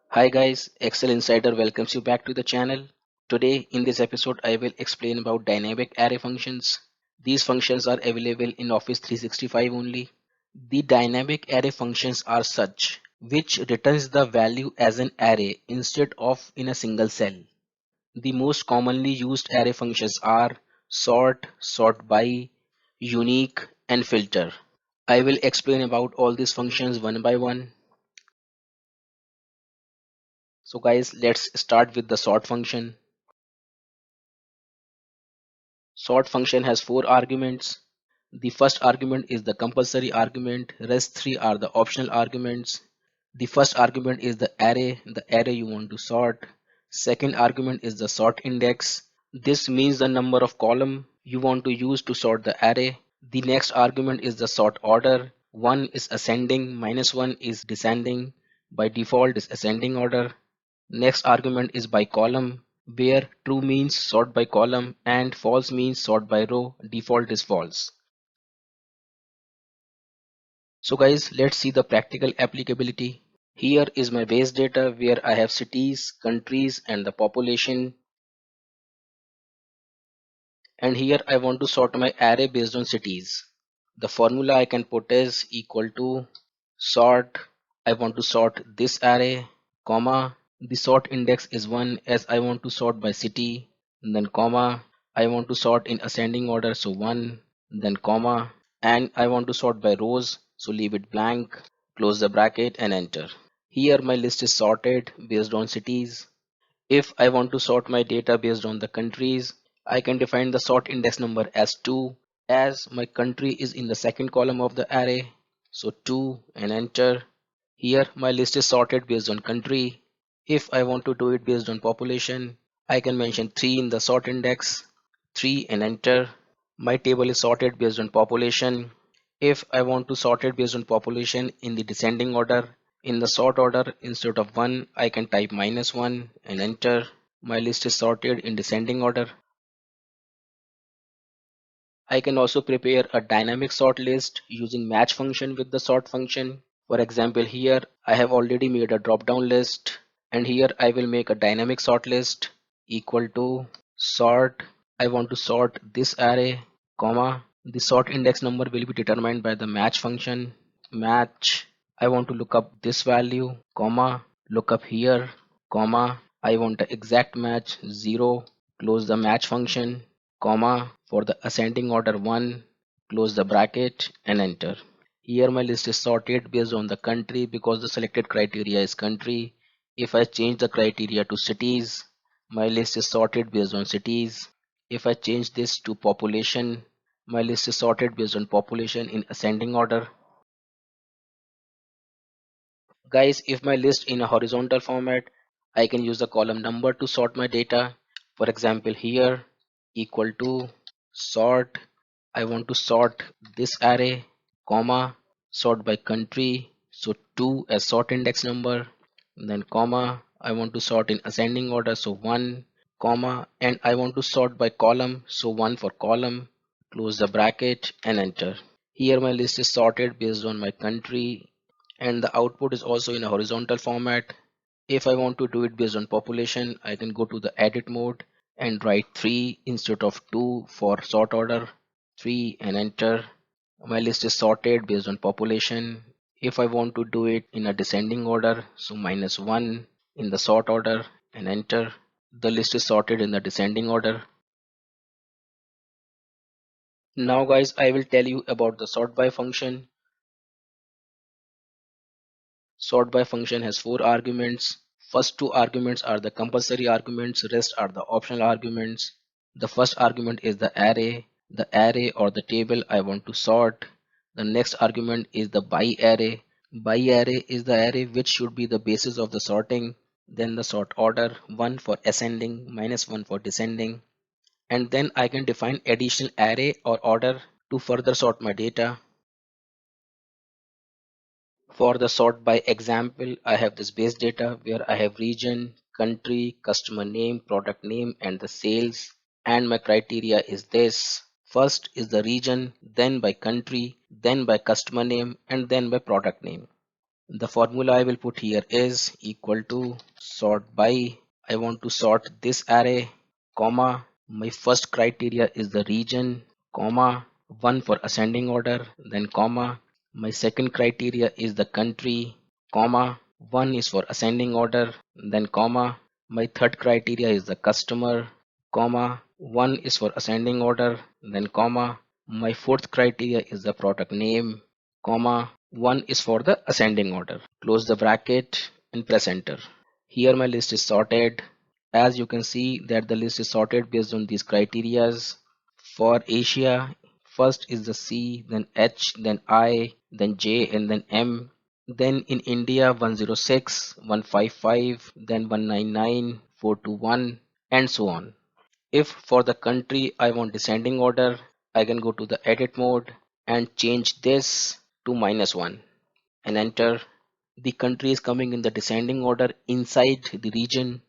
Hi guys, Excel Insider welcomes you back to the channel. Today in this episode I will explain about dynamic array functions. These functions are available in Office 365 only. The dynamic array functions are such which returns the value as an array instead of in a single cell. The most commonly used array functions are sort, sort by, unique and filter. I will explain about all these functions one by one. So guys, let's start with the sort function. Sort function has four arguments. The first argument is the compulsory argument, rest three are the optional arguments. The first argument is the array you want to sort. Second argument is the sort index. This means the number of column you want to use to sort the array. The next argument is the sort order. 1 is ascending, -1 is descending. By default is ascending order. Next argument is by column, where true means sort by column and false means sort by row. Default is false. So guys, let's see the practical applicability. Here is my base data where I have cities, countries and the population. And here I want to sort my array based on cities. The formula I can put is equal to sort. I want to sort this array, comma. The sort index is 1 as I want to sort by city, then comma. I want to sort in ascending order, so 1, then comma. And I want to sort by rows, so leave it blank, close the bracket and enter. Here my list is sorted based on cities. If I want to sort my data based on the countries, I can define the sort index number as 2 as my country is in the second column of the array. So 2 and enter. Here my list is sorted based on country. If I want to do it based on population, I can mention 3 in the sort index, 3 and enter. My table is sorted based on population. If I want to sort it based on population in the descending order, in the sort order instead of 1, I can type -1 and enter. My list is sorted in descending order. I can also prepare a dynamic sort list using match function with the sort function. For example, here I have already made a drop down list and here I will make a dynamic sort list equal to sort. I want to sort this array, comma. The sort index number will be determined by the match function. Match. I want to look up this value, comma. Look up here, comma. I want the exact match 0. Close the match function, comma. For the ascending order 1, close the bracket and enter. Here my list is sorted based on the country because the selected criteria is country. If I change the criteria to cities, my list is sorted based on cities. If I change this to population, my list is sorted based on population in ascending order. Guys, if my list in a horizontal format, I can use the column number to sort my data. For example, here equal to sort. I want to sort this array, comma, sort by country. So 2 as sort index number, then comma. I want to sort in ascending order, so 1, comma, and I want to sort by column, so 1 for column. Close the bracket and enter. Here my list is sorted based on my country and the output is also in a horizontal format. If I want to do it based on population, I can go to the edit mode and write 3 instead of 2 for sort order, 3 and enter. My list is sorted based on population. If I want to do it in a descending order, so -1 in the sort order and enter. The list is sorted in the descending order. Now guys, I will tell you about the sort by function. Sort by function has four arguments. First two arguments are the compulsory arguments, rest are the optional arguments. The first argument is the array or the table I want to sort. The next argument is the by array. By array is the array which should be the basis of the sorting. Then the sort order, 1 for ascending, -1 for descending. And then I can define additional array or order to further sort my data. For the sort by example, I have this base data where I have region, country, customer name, product name, and the sales. And my criteria is this. First is the region, then by country, then by customer name, and then by product name. The formula I will put here is equal to sort by. I want to sort this array, comma. My first criteria is the region, comma. One for ascending order, then comma. My second criteria is the country, comma. One is for ascending order, then comma. My third criteria is the customer, comma. One is for ascending order, then comma. My fourth criteria is the product name, comma. One is for the ascending order. Close the bracket and press enter. Here my list is sorted. As you can see that the list is sorted based on these criterias. For Asia, first is the C, then H, then I, then J, and then M. Then in India 106, 155, then 199, 421, and so on. If for the country I want descending order, I can go to the edit mode and change this to -1 and enter. The country is coming in the descending order inside the region.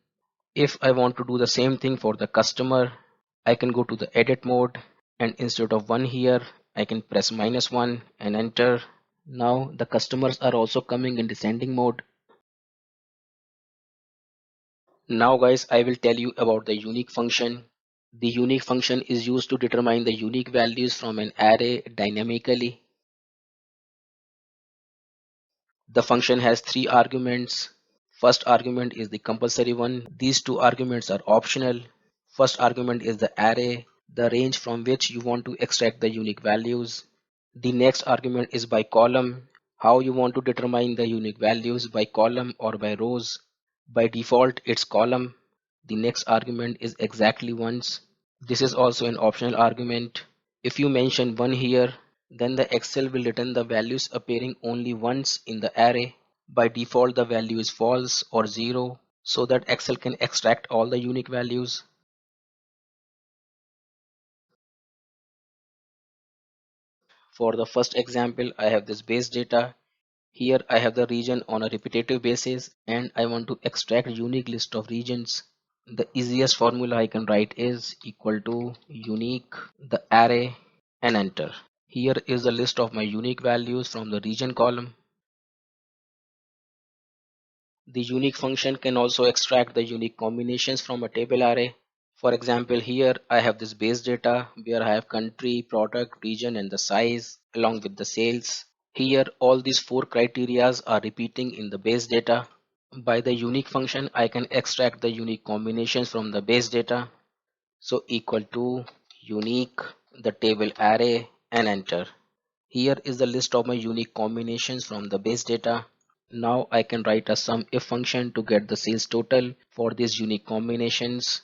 If I want to do the same thing for the customer, I can go to the edit mode and instead of 1 here, I can press -1 and enter. Now the customers are also coming in descending mode. Now guys, I will tell you about the unique function. The unique function is used to determine the unique values from an array dynamically. The function has three arguments. First argument is the compulsory one. These two arguments are optional. First argument is the array, the range from which you want to extract the unique values. The next argument is by column, how you want to determine the unique values by column or by rows. By default, it's column. The next argument is exactly once. This is also an optional argument. If you mention 1 here, then the Excel will return the values appearing only once in the array. By default, the value is false or 0 so that Excel can extract all the unique values. For the first example, I have this base data. Here I have the region on a repetitive basis and I want to extract unique list of regions. The easiest formula I can write is equal to unique the array and enter. Here is the list of my unique values from the region column. The unique function can also extract the unique combinations from a table array. For example, here I have this base data where I have country, product, region and the size along with the sales. Here all these four criterias are repeating in the base data. By the unique function I can extract the unique combinations from the base data. So equal to unique the table array and enter. Here is the list of my unique combinations from the base data. Now I can write a sum if function to get the sales total for these unique combinations.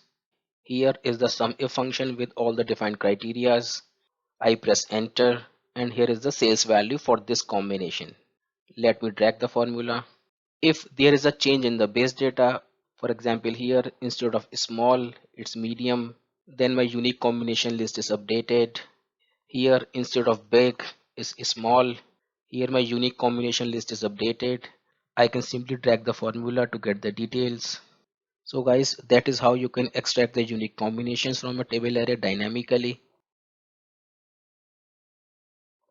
Here is the sum if function with all the defined criterias. I press enter and here is the sales value for this combination. Let me drag the formula. If there is a change in the base data, for example here instead of small it's medium, then my unique combination list is updated. Here instead of big is small. Here my unique combination list is updated. I can simply drag the formula to get the details. So guys, that is how you can extract the unique combinations from a table array dynamically.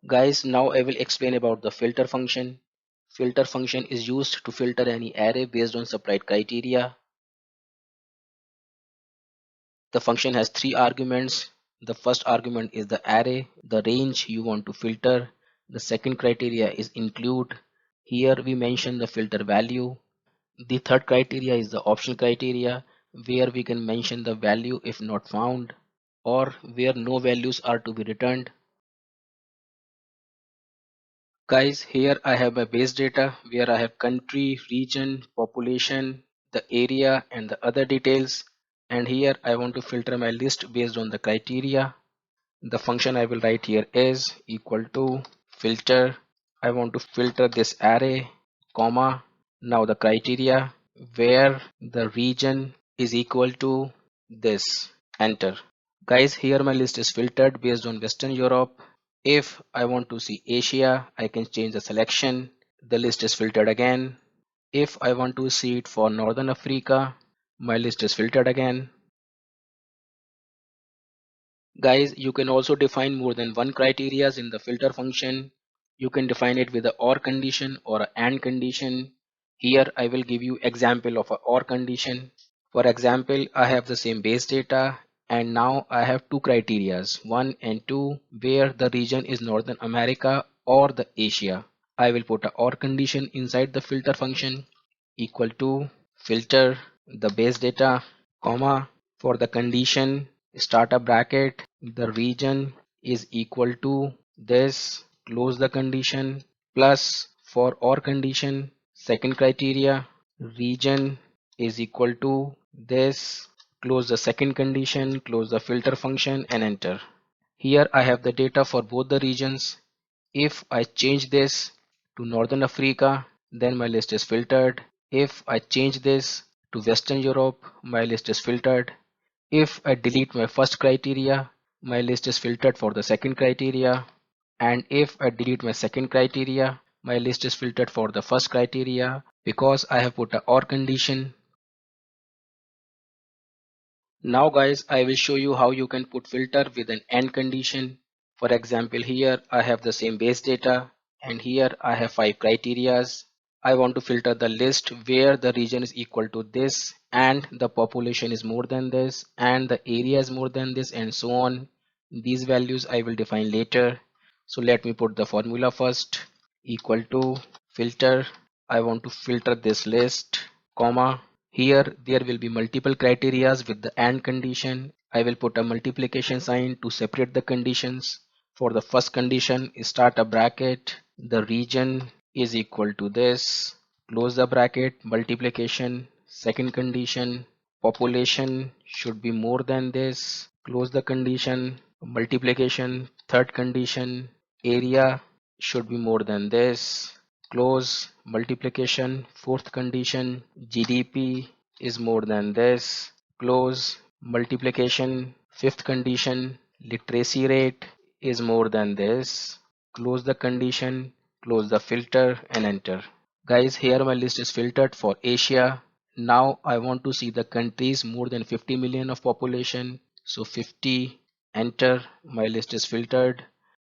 Guys, now I will explain about the filter function. Filter function is used to filter any array based on supplied criteria. The function has three arguments. The first argument is the array, the range you want to filter. The second criteria is include. Here we mention the filter value. The third criteria is the optional criteria where we can mention the value if not found or where no values are to be returned. Guys, here I have my base data where I have country, region, population, the area and the other details. And here I want to filter my list based on the criteria. The function I will write here is equal to filter. I want to filter this array, comma. Now the criteria where the region is equal to this. Enter. Guys, here my list is filtered based on Western Europe. If I want to see Asia, I can change the selection. The list is filtered again. If I want to see it for Northern Africa, my list is filtered again. Guys, you can also define more than one criterias in the filter function. You can define it with a or condition or a and condition. Here I will give you example of a or condition. For example, I have the same base data and now I have two criterias, 1 and 2, where the region is Northern America or the Asia. I will put a or condition inside the filter function equal to filter the base data, comma, for the condition start a bracket, the region is equal to this, close the condition, plus for or condition second criteria, region is equal to this, close the second condition, close the filter function and enter. Here I have the data for both the regions. If I change this to Northern Africa, then my list is filtered. If I change this to Western Europe, my list is filtered. If I delete my first criteria, my list is filtered for the second criteria. And if I delete my second criteria, my list is filtered for the first criteria because I have put a or condition. Now guys, I will show you how you can put filter with an AND condition. For example, here I have the same base data and here I have 5 criterias. I want to filter the list where the region is equal to this and the population is more than this and the area is more than this and so on. These values I will define later. So let me put the formula first, equal to filter. I want to filter this list, comma. Here there will be multiple criterias with the AND condition. I will put a multiplication sign to separate the conditions. For the first condition, start a bracket. The region is equal to this. Close the bracket, multiplication. Second condition, population should be more than this. Close the condition, multiplication. Third condition, area should be more than this. Close multiplication. Fourth condition, GDP is more than this. Close multiplication. Fifth condition, literacy rate is more than this. Close the condition, close the filter and enter. Guys, here my list is filtered for Asia. Now I want to see the countries more than 50 million of population. So 50, enter. My list is filtered.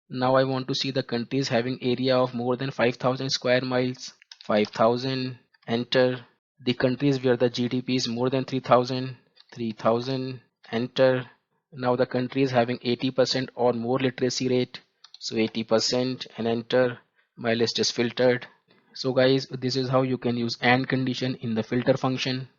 Now I want to see the countries having area of more than 5,000 square miles. 5,000, enter. The countries where the GDP is more than 3,000. 3,000, enter. Now the countries having 80% or more literacy rate. So 80% and enter. My list is filtered. So guys, this is how you can use AND condition in the filter function.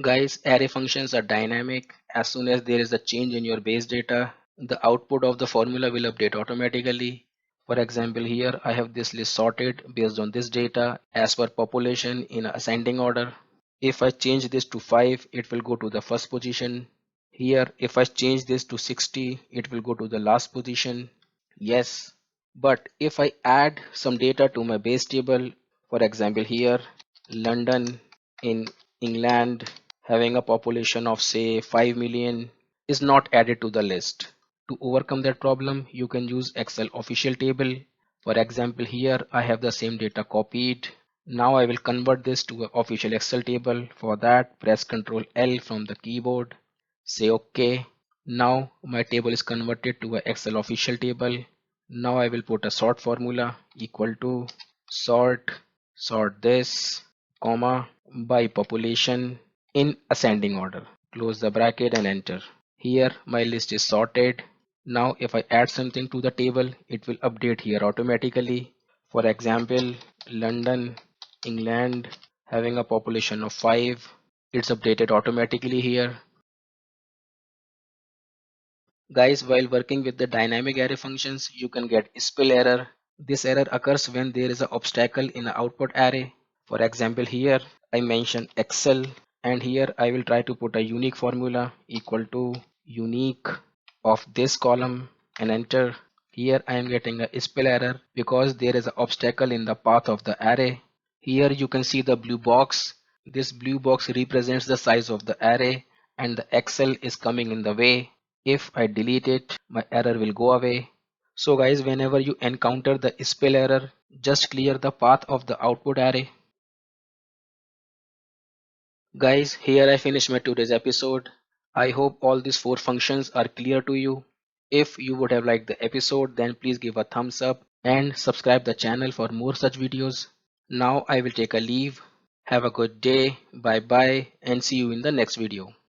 Guys, array functions are dynamic. As soon as there is a change in your base data, the output of the formula will update automatically. For example, here I have this list sorted based on this data as per population in ascending order. If I change this to 5, it will go to the first position. Here, if I change this to 60, it will go to the last position. Yes, but if I add some data to my base table, for example here, London in England having a population of say 5 million is not added to the list. To overcome that problem, you can use Excel official table. For example here, I have the same data copied. Now I will convert this to an official Excel table. For that, press Ctrl L from the keyboard, say OK. Now my table is converted to an Excel official table. Now I will put a sort formula equal to sort this, comma, by population in ascending order. Close the bracket and enter. Here my list is sorted. Now if I add something to the table, it will update here automatically. For example, London, England having a population of 5. It's updated automatically here. Guys, while working with the dynamic array functions, you can get spell error. This error occurs when there is an obstacle in an output array. For example, here I mention Excel and here I will try to put a unique formula equal to unique of this column and enter. Here I am getting a spell error because there is an obstacle in the path of the array. Here you can see the blue box. This blue box represents the size of the array and the Excel is coming in the way. If I delete it, my error will go away. So guys, whenever you encounter the spell error, just clear the path of the output array. Guys, here I finish my today's episode. I hope all these 4 functions are clear to you. If you would have liked the episode, then please give a thumbs up and subscribe the channel for more such videos. Now I will take a leave. Have a good day. Bye bye and see you in the next video.